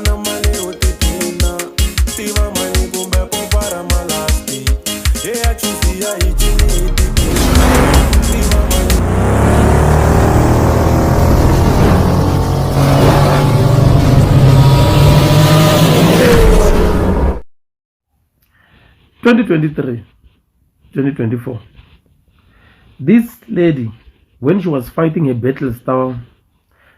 na mali u tiphina tiva mali kumbe popara malasti ya chuzi ya hichini hi tiphina tiva mali 2023, 2024. This lady, when she was fighting a battle star,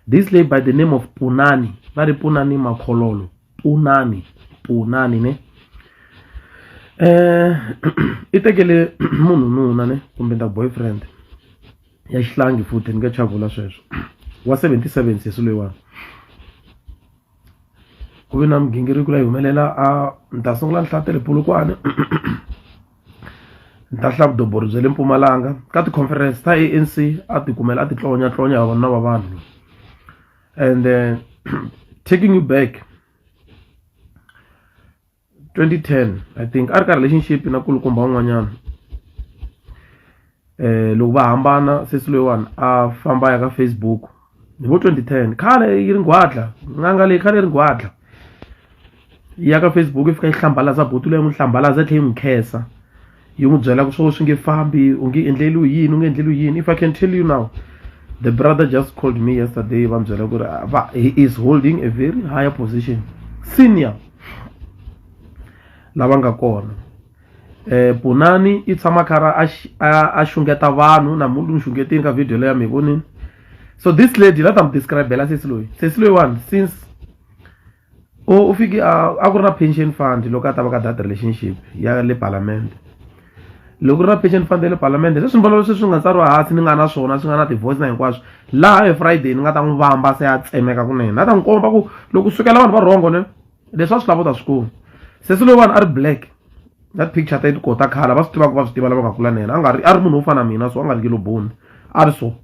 this lady by the name of Punani, very Punani Makhololo, Punani ne. Itekele munhu nuna ne kumbe nda boyfriend ya xihlangi futhi ni nga chavula sweswo wa 77 sesilewa ku ve na migingiriko leyi humelela a ni ta sungula nhlatele pulukwane ni ta hlaya vudombori bya le Mpumalanga ka ti-conference ta ANC a ti kumela a ti tlonya ya vanhu na vavanhu and taking you back 2010 I think a ri ka relationship na kulukumba un'wanyana loko va hambana sesi loyiwani a famba ya ka Facebook ni vo 2010 khale yi ri ngwadla nganga leyi khale yi ri ngwadla ya ka Facebook yi fika yi hlambalaza butu leyi n'wi hlambalaza tlhe yi n'wi khesa yi n'wi byela ku swo swi nge fambi u nge endleli yini u nge endleli yini. If I can tell you now, the brother just called me yesterday va byela ku ri he is holding a very higher position, senior lava nga kona. Punani i tshama khara a xungeta vanhu na munhu ni xungetini ka video leya mi vonini. So this lady let am describe la sesi loyi one since u fiki a ku ri na pension fund loko a ta va ka that relationship ya le parliament. Loko ri na pension fund ya le parliament leswi swimbalo leswi swi nga tsariwa hansi ni nga na swona swi nga na divorce na hinkwaswo laha hi Friday ni nga ta n'wi vamba se ya tsemeka kunene na ta n'wi komba ku loko sukela vanhu va rhongo ne leswi a swi lava ta swi kuma. Sesi loyiwani a ri black that picture ta yi kota khala va swi tiva ku va swi tiva lava nga kula na yena a ri munhu wo fana na mina so a nga ri kiloboni a ri so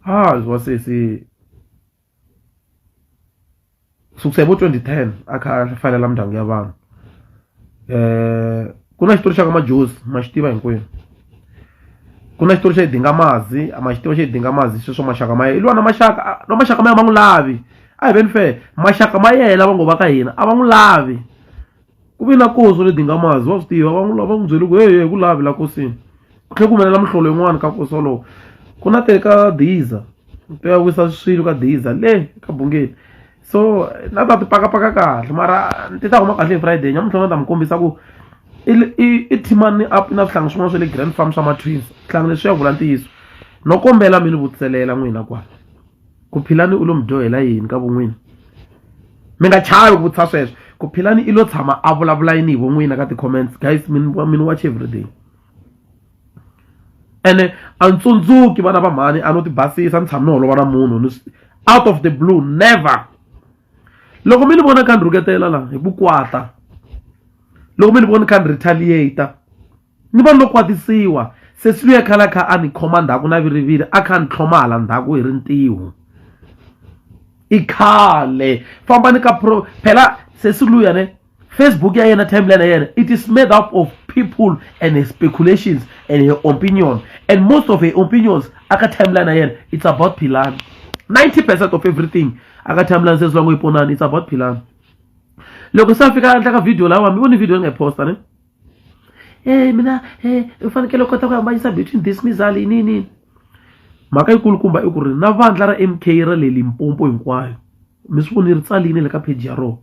wa sesi sukusela vo 2010 a kha a falela mindyangu ya vanhu. Ku na xitori xa ka Majosi ma xi tiva hinkwenu. Ku na xitori xa Hidingamazi ma xi tiva xa Hidingamazi sweswo maxaka ma yena i lwa na maxaka ma yena ma n'wi lavi a hi veni fair maxaka ma yena va ngo va ka hina a va n'wi lavi ku vi na koso le Hidingamazi va swi tiva va n'wi byeli ku hey ku lavi la kosini ku tlhela ku humelela mihlovo yin'wana ka koso lowu. Ku na te ka Diza to ya wisa swilo ka Diza le ka Bungeni so na ta ti pakapaka kahle mara ti ta huma kahle hi Friday nyamuntlha na ta mi kombisa ku i teamani up na swihlangi swin'wana swa le Grand Farm swa ma-twins swihlangi leswi ya vula ntiyiso no kombela mi ni vutiselela n'wina kwala ku Philani u lo mi dyohela yini ka vun'wini mi nga chavi ku vutisa sweswo ku Philani i lo tshama a vulavula yini hi vun'wina ka ti-comments guys mi watch every day ene a ni tsundzuki vana va mhani a no ti basisa ni tshami ni holova na munhu out of the blue never. Loko mi ni vona kha ni rhuketela la hi vukwata loko mi ni vona kha ni retaliate ni va lo kwatisiwa sesi luya khala kha a ni khoma ndhaku na viriviri a kha ni tlhoma hala ndhaku hi rintiho i khale famba ni ka phela sesi luya ne Facebook ya yena timeline ya yena it is made up of people and her speculations and her opinion and most of her opinions aka timeline ya yena it's about Philani 90% of everything aka timeline sesi lwangu iponani it's about Philani. Loko sa fika handla ka video lawa mi voni video nga posta ne mina u fanekele kota ku hambanyisa between dismissal nini mhaka yikulukumba i ku ri na vandla ra MK ra le Limpopo hinkwayo mi swi voni ri tsalini le ka page ya ro.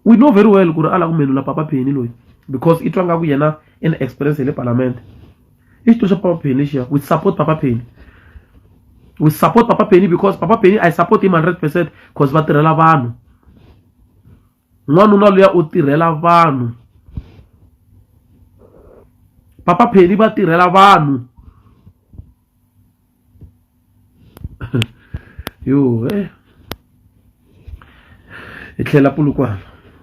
We know very well ku ri ala ku menula Papa Penny loyi because itwa nga ku yena in experience le parliament i xito xa Papa Penny xiya we support Papa Penny. We support Papa Penny because Papa Penny I support him 100% because va tirhela vanhu n'wanuna luya u tirhela vanhu Papa Penny va tirhela vanhu yo hi tlhela Pulukwana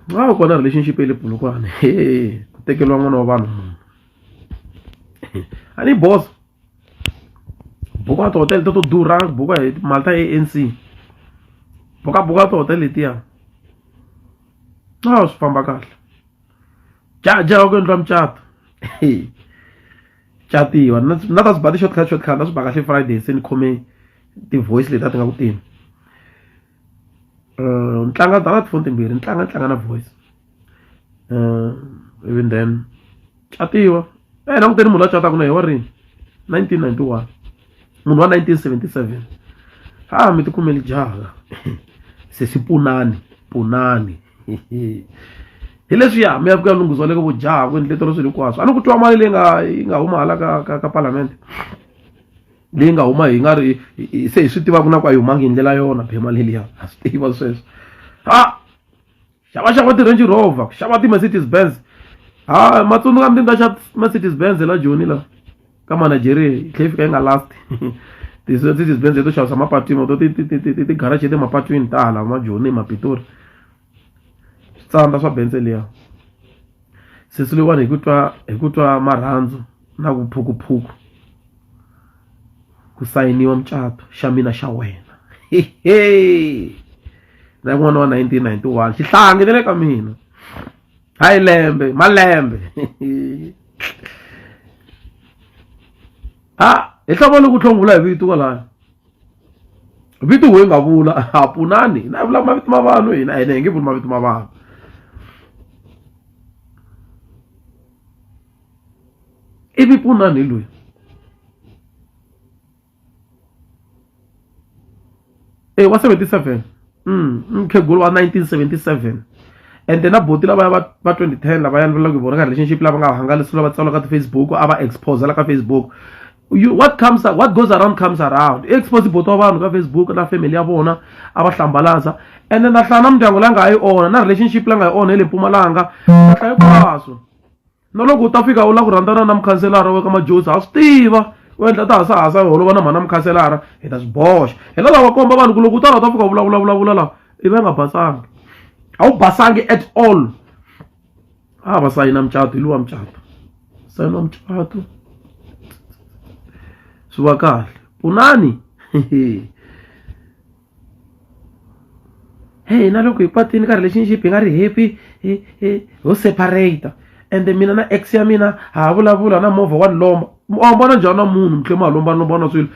va kona relationship le Pulukwana ku tekeriwa n'wana wa vanhu ani boss buka to hotel to durha buka hi Malta ANC buka to hotel letiya swi famba kahle jaja ku endla mchato chatiwa na ta swi bati shortcut na swi ba kahle Friday se ni khome ti voice leti ti nga ku tini Ntlanga ta na tifoni timbirhi ntlanga na voice even then catiwa languteni munhu la cataka na hi wa rini 1991 munhu wa 1977 mi tikumeli jaha se si punani hi leswiya mi ya ku ya lunghisiwa le ka vujaha ku endletelo swilo hinkwaswo a ni ku twa mali leyi nga huma hala ka palamende leyi nga huma hi nga ri se hi swi tivaka na ku a yi humangi hi ndlela yona phema leliya a swi tiva sweswo xava ti-Range Rover xava ti-Mercedes Benz matsundzuka mi ti nga xa Mercedes Benz la joni la ka manageria yi tlhe yi fika yi nga last ti-Mercedes Benz to xavisa mapatwini to ti garage mapatwini ta hala majoni mapitori switsandza swa Benz liya sesi leyiwani hi ku twa marhandzu na ku phukuphuku ku sayiniwa mucato xa mina xa wena na n'wana wa 1991 xihlangi ne le ka mina hayi malembe hi hlamali ku tlhongula hi vito kwalaya vito we nga vula punani na vula mavito ma vanhu hina hi nge vuli mavito ma vanhu ivi punani loyi wa 77 mkhegulu wa 1977 and then aboti lava va 2010 lava ya vulaka hi vona ka relationship lava nga hangalisi lava tsala ka Facebook ava expose la ka Facebook what goes around comes around expose boti wa vanhu ka Facebook na family ya vona ava hlambalaza and then nahlana mindyangu la nga yi ona na relationship la nga yi ona le Mpumalanga nahlaya kwaso no loko u ta fika u la ku rhandzana na mukhanselara wa ka majosi a swi tiva u endla ta hasa holova na mhana mukhanselara hi ta swi boxa hi la lava komba vanhu ku loko u ta fika u vulavula la i va nga basangi a wu basangi at all va sayina mucato hi luwa mucato sayina mucato swi va kahle punani na loko hi patini ka relationship hi nga ri happy ho separate and mina na ex ya mina ha vulavula na movha wa lomba mbona njhani na munhu mi tlhe ma lomba na swilo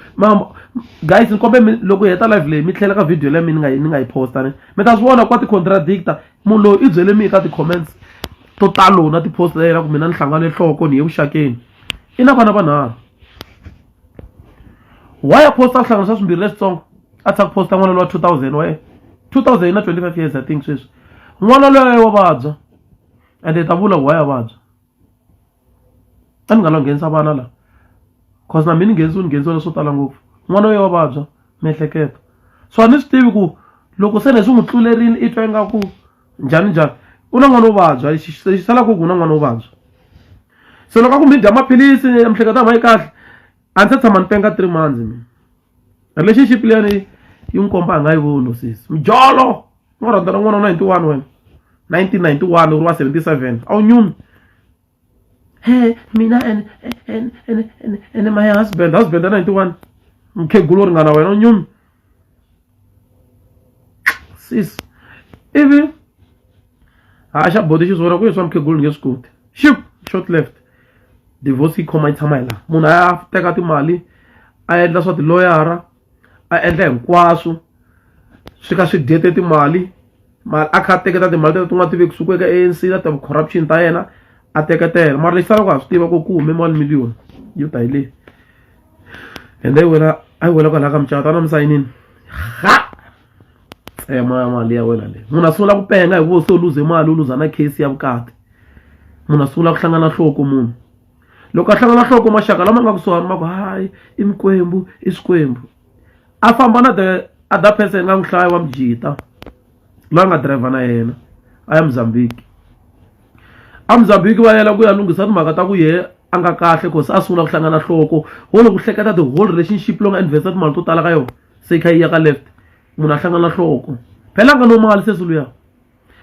guys ni kombe loko hi heta live leyi mi tlhela ka video leyi ni nga yi posta ne mi ta swi vona kwa ti-contradicta munhu loyi i byele mi ka ti-comments to talo na ti-post ta yena ku mina ni hlangane nhloko ni ye vuxakeni i na vana vanharhu why a posta a hlanganisa swimbirhi leswitsongo a tshaka posta n'wana lowa 2000 wa 2000 na 25 years I think sweswi n'wana loya wa vabya and ta vula why a vabya a ni nga la nghenisa vana la cause na mina ni nghenisiwa leswo tala ngopfu n'wana loya wa vabya miehleketo so a ni swi tivi ku loko se leswi n'wi tlulerini i twa ingaku njhani u na n'wana wo vabya xi sala ku na n'wana wo vabya se loko a ku mi dya maphilisi miehleketo a ma yi kahle a ni se tshama ni penga 3 months mina relationship liyani yi n'wi komba a nga yi voni sisi mjolo ni nga rhandza na n'wana wa 91 wena 1991 uri wa 77 a wu nyumi mina and my husband 91 mkhegulu ringana wena u nyumi sis ivi xa bodi xi swona ku yi swa mkhegulu nge swi koti short left divorce yi khoma yi tshama hi laha munhu a ya teka timali a endla swa tiloyara a endla hinkwaswo swi ka swi dyete timali a kha a teketa timali teto ti nga tiveki kusuka eka ANC na ti-corruption ta yena a teketela mara lexi salaka ha swi tiva ku hume mali miliyoni yo ta hi leyi and then wena a yi wela kwalaha ka mucato a na mi sayinini mali ya wena leyi munhu a sungula ku penga hi vo se u luze mali u luza na case ya vukati munhu a sungula ku hlangana nhloko munhu loko a hlangana nhloko maxaka lama nga kusuhani ma ku hayi i mikwembu i swikwembu a famba na the other person nga n'wi hlaya wa mujita loyi a nga driver na yena a ya Mozambique va yela ku ya lunghisa timhaka ta ku ye a nga kahle cause a sungula ku hlangana nhloko wo loko hleketa the whole relationship lo nga investa timali to tala ka yona se kha yi ya ka left munhu a hlangana nhloko phela nga no mali se luya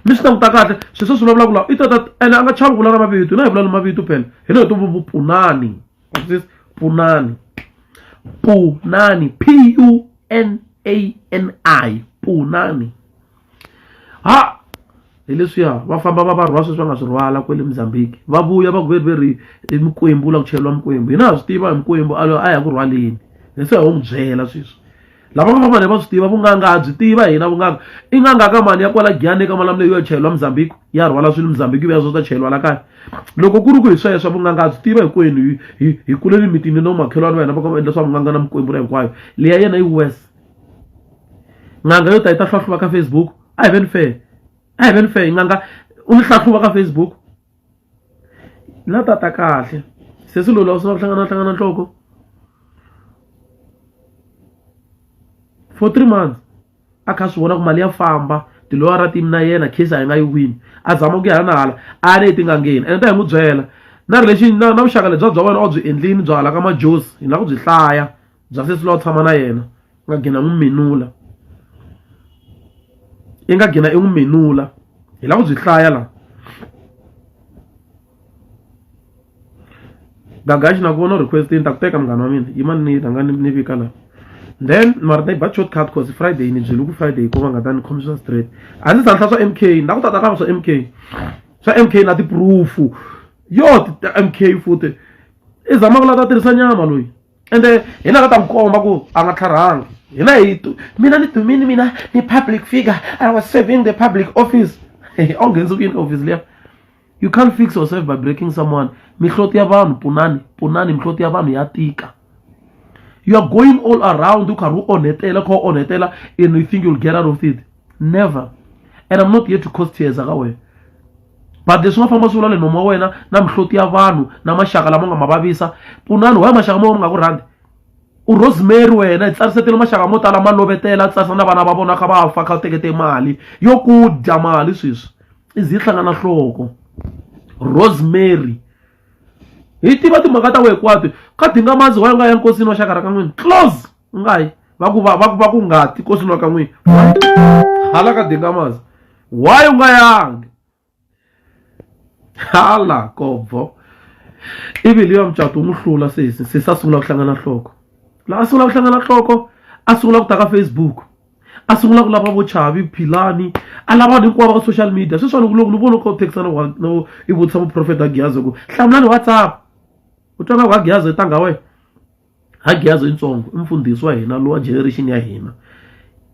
mi swi languta kahle sweswo swi vulavula i tata ene a nga chavi ku vula na mavito na hi vula na mavito phela hi leyi to punani punani PUNANI punani hi leswiya va famba va rhwa sweswi va nga swi rhwala kwele Mozambique va vuya va ku veri hi mikwembu la ku cheriwa mikwembu hina ha swi tiva hi mikwembu a ya ku rhwaleni leswi hi n'wi byela sweswi lava nga famba va swi tiva vunganga byi tiva hina vunganga I nganga ka mani ya kwala Giyani ka malamule yo chayelwa Mozambique ya rhwala swilo Mozambique ya swo ta chayelwa la kaya loko ku ri ku hi sweswo vunganga byi tiva hinkwenu hi kuleli mitini no makhelwani va hina va endla swa vunganga na Mikwembu ra hinkwayo leya yena US nganga yo ta hlahluva ka Facebook a hi veni fair nganga u ni hlahluva ka Facebook na tata kahle sesi lo la swi hlangana nhloko for 3 months a kha swi vona ku mali ya famba tilora team na yena case a yi nga yi win a zama ku ya na hala a ne tingangeni ene ta hi n'wi byela na relation na vuxaka lebyi bya wena o byi endlini byo hala ka majosi hi na ku byi hlaya bya sesi lo tshama na yena nga gina n'wi minula I nga gina I n'wi minula hi la ku byi hlaya la gagaxi na ku vona request ta ku teka munghana wa mina yi mani ni rhanga ni vika la then mara ta ba shortcut cause Friday ni byele ku Friday ko va nga ta ni khomisa straight a ndzi sanhla swa MK na ku tata ka swa MK na ti proof yo MK futhi I zama ku la ta tirhisa nyama loyi ende hina ka ta komba ku a nga tlharanga hina mina ni public figure I was serving the public office ongenzi in office leya you can't fix yourself by breaking someone mihloti ya vanhu punani mihloti ya vanhu ya tika you are going all around u karhi u onhetela and you think you'll get out of it never and I'm not here to cause tears aka wena but leswi nga famba swi vula le nomu wa wena na mihloti ya vanhu na maxaka lama nga ma vavisa punani waya maxaka mo nga ku rhandi u Rosemary wena I tsarisetele maxaka mo tala ma lovetela tsarisa na vana va vona kha va fa kha tekete mali yo ku dya mali sweswi izi yi hlangana nhloko Rosemary hi tiva timhaka ta wehe kwati ka dinga mazi wa nga ya nkosini wa xakara ka n'wini close ngayi va ku ngati nkosini wa ka n'wini hala ka dinga mazi why u nga yangi hala kobvo ivi liya mucato n'wi hlula se a sungula ku hlangana nhloko la a sungula ku hlangana nhloko a sungula ku ta ka Facebook a sungula ku lava vo chavi philani a lava hinkwavo ka social media sweswi loko ni vona ko texana no I vutisa muprofeta Giyazi ku hlamulani WhatsApp u twa nga Giyazi tanga we ha Giyazi intsongo I mfundhisi wa hina lo wa generation ya hina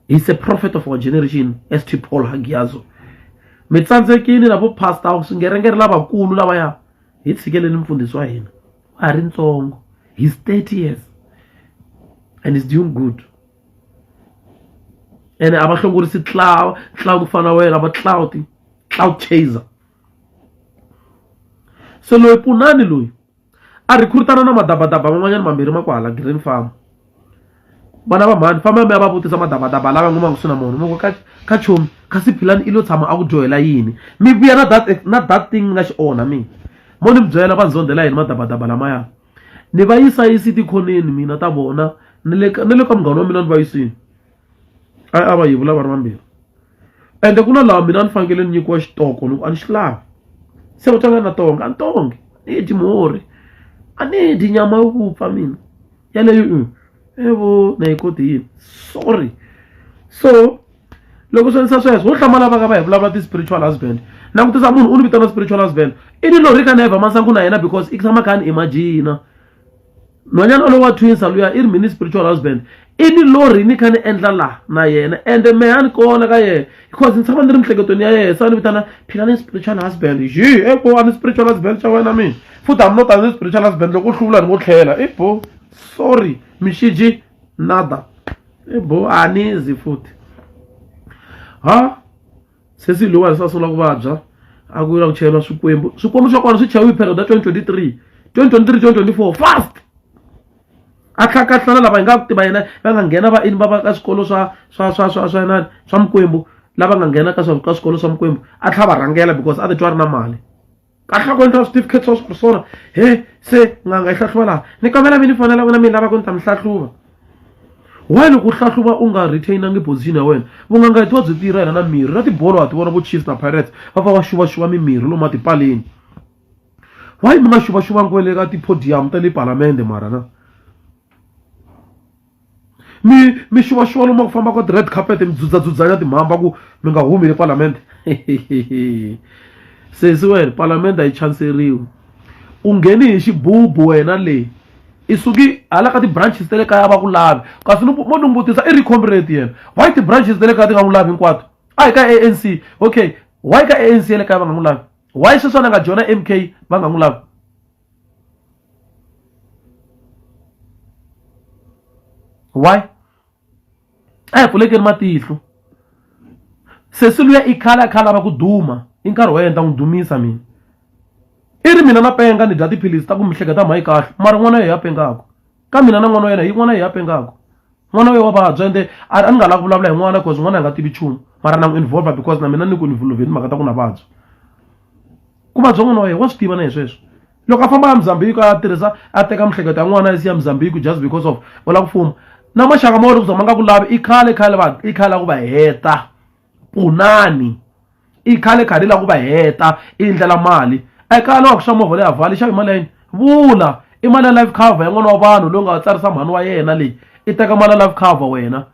he's a prophet of our generation St Paul Hagiyazo mi tsandzekini na vo pastor swingerengeri lavakulu lavaya hi tshikeleni mfundhisi wa hina a ri ntsongo he's 30 years and he's doing good and aba hlongorisi cloud ku fana wena aba cloud chaser so loyi punani loyi a recruitana na madabadaba man'wanyana mambirhi ma ku hala Green Farm vana va mhani famba mi ya va vutisa madabadaba lava ngoma ku suna munhu moko ka chomi kasi philani I lo tshama a ku joyela yini mi vuya na that thing na xiona mina mo ni byela va ndzondela yini madabadaba lamaya ni va yisa tikhoneni mina ta vona ni le ka munghana wa mina ni va yisini a va yivula va ri vambirhi ende ku na laha mina ni fanekele ni nyikiwa xitoko loko a ni xi lavi se u tlanga na tonga a ni tongi ni dyi murhi a ni dyi nyama yo vupfa mina yaleyo evo na yi koti yini sorry so loko swi endlisa sweswo wo hlamala va ka va hi vulavula ti-spiritual husband na ku tisa munhu u ni vitana spiritual husband I ni lori ka neva masangu na yena because I tshama kha ni imagine nhwanyana lowa twins luya I ri mini spiritual husband I ni lori ni kha ni endla la na yena ende me a ni kona ka yena because ni tshama ni ri mihleketweni ya yena sa ni vitana philani spiritual husband yi evo a ni spiritual husband xa wena mina futhi I'm not a spiritual husband loko u hlula ni ngo tlhela evo sorry mixiji nada ebo anizi futhi ha sesi lowa lisasula ku vabya a ku la ku chela swikwembu swa kona swi chawi period 2023 2024 fast a tlhakatlana lava hi nga tiva yena va nga nghena va ini va ka swikolo swa nani swa Mikwembu lava nga nghena ka swikolo swa Mikwembu a tlha va rhangela because a ti twa ri na mali ka tlha ku endla certificate swa swona he se nganga yi hlahluva laha ni kombela mi ni fonela vona mi lava ku ni ta mi hlahluva why loko u hlahluva u nga retainangi position ya wena vunganga yi tiwa byi tirha yena na mirhi na tibolo wa ti vona vo Chiefs na Pirates va va xuvaxuva mimirhi lomu matipaleni why mi nga xuvaxuvangi kwele ka tipodium ta le palamende mara na mi xuvaxuva lomu ku famba ka red carpet mi dzudzadziudzanya timhamba ku mi nga humi le palamende sesi wena palamende a yi chanseriwi u ngheni hi xibubu wena leyi isuki hala ka ti-branches ta le kaya va ku lavi kasi mo ni vutisa i recomrade yena why ti-branches ta le kaya ti nga n'wi lavi hinkwato a hi ka ANC okay why ka ANC ya le kaya va nga n'wi lavi why sweswona nga jona MK va nga n'wi lavi why a hi pfulekeni matihlo sesi luya i khale a kha lava ku duma i nkarhi wa yena ta n'wi dumisa mina i ri mina na penga ni dya tiphilisi ta ku mihleketa mhayi kahle mara n'wana ye ya pengako ka mina na n'wana wa yena hi n'wana ye ya pengako n'wana we wa vabya ende a ni nga lava ku vulavula hi n'wana because n'wana a nga tivi nchumu mara na n'wi involva because na mina ni ku ni vuluvheni mhaka ta ku na vabya ku vabya n'wana wa yena wa swi tiva na hi sweswo loko a famba ya Mozambique a tirhisa a teka mihleketa ya n'wana a siya Mozambique just because of va lava ku fuma na maxaka ma ri ku ma nga ku lavi i khale ku va heta punani i khale la ku va heta i ndlela mali a khale wa ku xa movha leyi havhali xa mali yini vula i mali ya life cover ya n'wana wa vanhu loyi nga tsarisa mhani wa yena leyi i teka mali ya life cover wena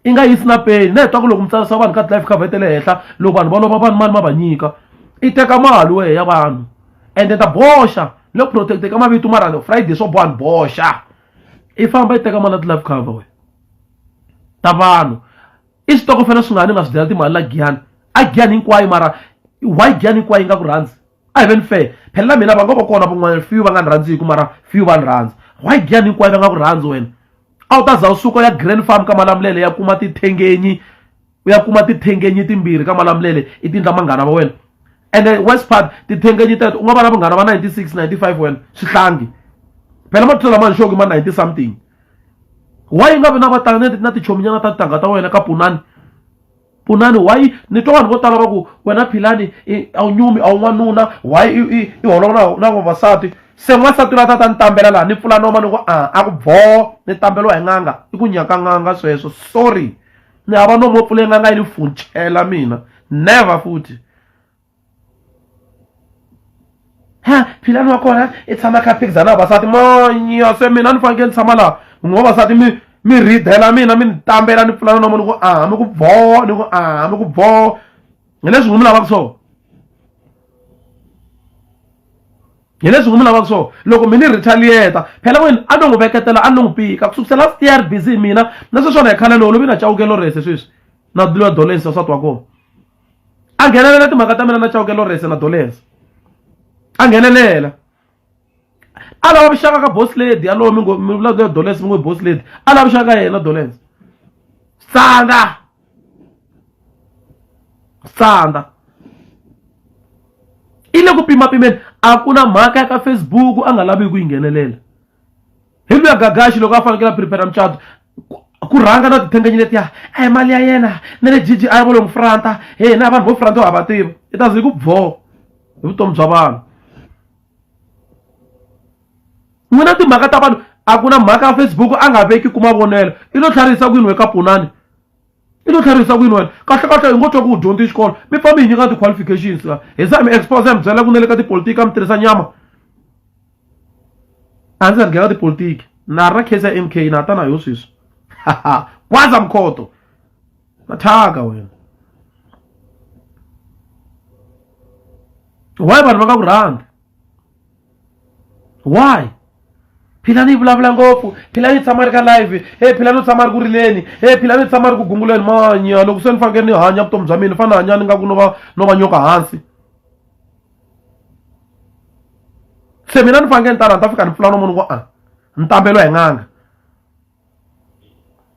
i nga yisi na peni na hi twa ku loko mi tsarisa vanhu ka life cover te le henhla loko vanhu va lova vanhu mali ma va nyika i teka mali wehe ya vanhu ende ta boxa loko protect ka mavito mara Friday swo boha boxa i famba i teka mali ya life cover we ta vanhu i xitokofela swi nga swi dela timali la Giyani a Giyani hinkwayo mara why Giyani hinkwayo yi nga ku rhandzi a hi veni fair phela mina va nga va kona van'wana few va nga ni rhandziku mara few va ni rhandzi why Giyani hinkwayo va nga ku rhandzi wena a wu ta za u suka ya Grand Farm ka Malamulele ya kuma tithengenyi timbirhi ka Malamulele i tindla manghana va wena and then West Part tithengenyi teto u nga va na vanghana va 96 95 wena swihlangi phela ma tlhela ma nxoki ma 90 something why nga vi na vatanga na tichominyana ta tintangha ta wena ka punani why ni twa vanhu vo tala va ku wena Philani a wu nyumi a wu n'wanuna why i holova na vavasati se n'wansati la ta ni tambela laha ni pfula noma ni ku a ku boho ni tambeliwa hi n'anga i ku nyaka n'anga sweswo sorry ni hava nomu wo pfule n'anga yi ni funchela mina never futhi Philani wa kona i tshama kha phikizana vavasati manya se mina ni fanekele ni tshama laha vavasati mi ridela mina mi ni tambela ni pfulana noma ni ku mi ku boho ni ku mi ku boho hi leswi mi lavaka swona loko mi ni retaliate phela wena a no n'wi veketela a no n'wi pika ku sukusela last busy mina na sweswona hi khale lowu lovi na Chawukelo Rese sweswi na Dliwa Dolence wasati wa kona a nghenelela timhaka ta mina na Chawukelo Rese na Dolence a nghenelela a lava vuxaka ka boss lady yalowo mi vulavula Dolence mi ngo boss lady a lava vuxaka ka yena Dolence Sanda i le ku pimapimeni a ku na mhaka ka Facebook a nga lavi ku yi nghenelela hi luya Gagashi loko a fanekele a prepare mucato ku rhanga na tithengenyi letiya a hi mali ya yena na le GG a ya volo n'wi franta na vanhu vo franta va tiva i ta zi ku boho hi vutomi bya vanhu n'wina timhaka ta vanhu a ku na mhaka ya Facebook a nga veki ku mavonelo i lo tlharihisa ku yini we ka punani i lo tlharihisa ku yini wena kahle hi ngo twa ku dyondza xikolo mi fambi hi nyika ti-qualifications hi za mi expose mi byela ku ne le ka tipolitiki a mi tirhisa nyama a ndzi nghena tipolitiki na ri na case ya MK na ta na yo sweswi kwaza mkhoto na thyaka wena why vanhu va nga ku rhandzi why Philani vulavula ngopfu Philani tshama ri ka live Philani tshama ri ku rileni Philani tshama ri ku gunguleni manya loko se ni fanekele ni hanya vutomi bya mina fana hanya ni nga ku no va nyoka hansi se mina ni fanekele ni ta rhandza fika ni pfula nomu ni ku ni tambeliwa hi n'anga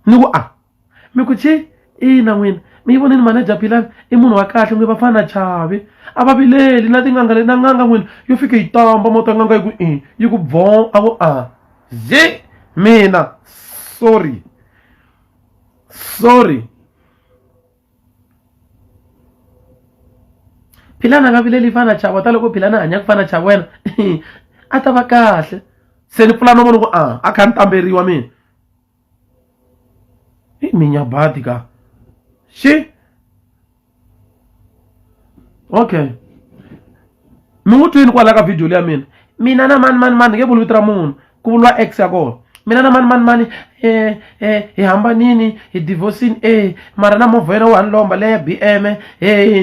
ni ku mi ku ina n'wina mi voneni manager Philani i munhu wa kahle n'wi va fana na Chavi a va vileli na tin'anga leti na n'anga n'wina yo fika yi tamba mo ta n'anga yi ku boho a ku mina sorry Philani a nga vileli fana na Chavi ta loko Philani a hanya ku fana na Chavi wena a ta va kahle se ni pfula nomu ni ku a kha ni tamberiwa mina minyabadi ka okay mi n'wi twini kwala ka video leya mina na mani nge vuli vito ra munhu ku vuliwa ex ya kona mina na mani hi hambanini hi divorcini mara na movha yena wu hani lomba leya BM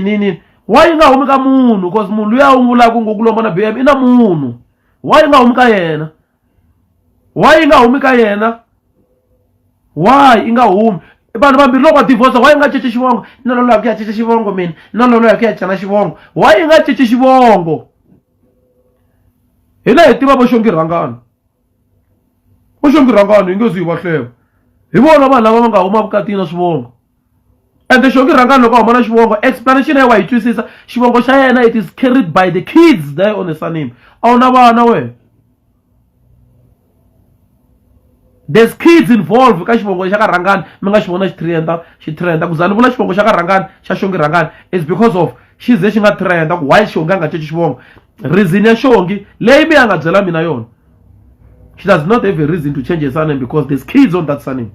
nini why yi nga humi ka munhu cause munhu luya u n'wi vulaka ku lomba na BM i na munhu why yi nga humi ka yena why inga humi ka yena why inga humi vanhu vambirhi loko va divorce why inga cinci xivongo na lolo ya ku ya cinca xivongo mina na lolo ya ku ya cana xivongo why inga cinci xivongo hina hi tiva voxongi rhangani hi nge zi hi va hleva hi vona vanhu lava va nga huma vukatini na swivongo ende xongi rhangani loko a huma na xivongo explanation ya wa yi twisisa xivongo xa yena it is carried by the kids there on the surname a wu na vana wena there's kids involved ka xivongo xa ka rhangani mi nga xi vona xi trenda ku za ni vula xivongo xa ka rhangani xa xongi rhangani it's because of xi ze xi nga trenda ku why xongi a nga cinci xivongo reason ya xongi leyi mi ya nga byela mina yona she does not have a reason to change her surname because there's kids on that surname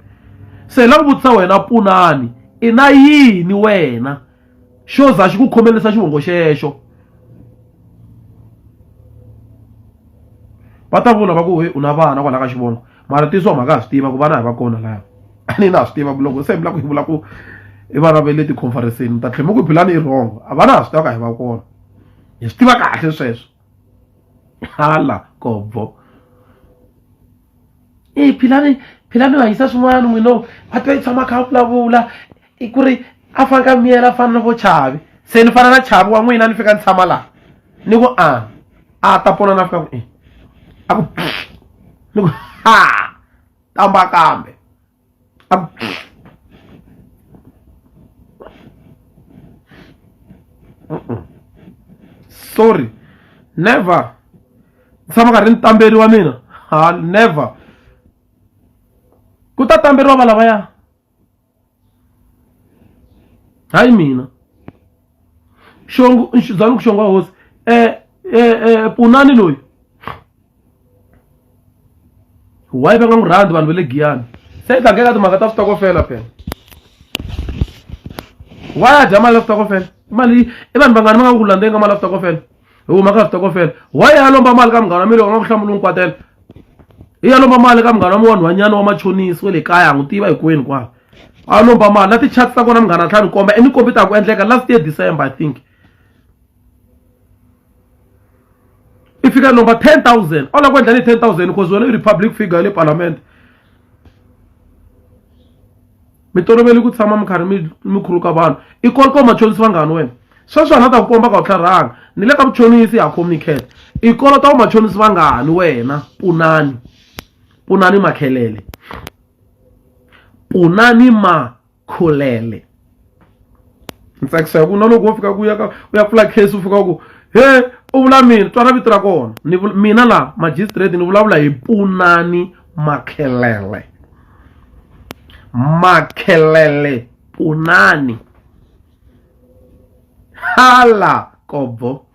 se la ku vutisa wena Punani i na yini wena xo za xi ku khomelisa xivongo xexo va ta vula va ku u na vana kwala ka xivongo mara tiso mhaka ha swi tiva ku vana hi va kona laya a ni na swi tiva ku loko se mi la ku hi vula ku i vana va le ti-conferenceni ta tlhela mi ku Philani i wrong a vana ha swi tiva ka hi va kona hi swi tiva kahle sweswo hala gobbo Philani wa yisa swin'wana n'wina a twa yi tshama kha a vulavula i ku ri a fana ka miyela a fana na vo Chavi se ni fana na Chavi wa n'wina ni fika ni tshama laha ni ku a ta pona na fika ku a ku ni ku tamba kambe a ku sorry never tshama karhi ni tamberiwa mina never ku ta tamberiwa va lavaya hayi mina xizani ku xonga hosi Punani loyi why va nga n'wi rhandzi vanhu va le Giyani se i tlangela timhaka ta switokofela phela why a dya mali ya switokofela mali i vanhu vangani va nga ku landzeni ka mali ya switokofela hi huma ka switokofela why ya lomba mali ka munghana wa mina loko nga ku hlamula n'wi kwatela i ya lomba mali ka munghana wa mi wanhwanyana wa machonisi wa le kaya n'wi tiva hinkwenu kwala a lomba mali na ti-chats ta kona munghana tlhanu komba ni kombi ta ku endleka last year December I think i fika lomba 10,000 a la ku endla ni 10,000 because wena i republic figure le parliament mi toloveli ku tshama mi karhi mi khuluka vanhu i koloko machonisi vanghani wena sweswo na ta ku komba ka u tlharanga ni le ka vuchonisi ya communicate i kolota u machonisi vanghani wena Punani Makhelele Punani Makholele ntsakisa ku na loko u fika ku ya pfula case u fika ku he u vula mina twana vito ra kona mina la magistrate ni vulavula hi Punani Makhelele Punani hala kobo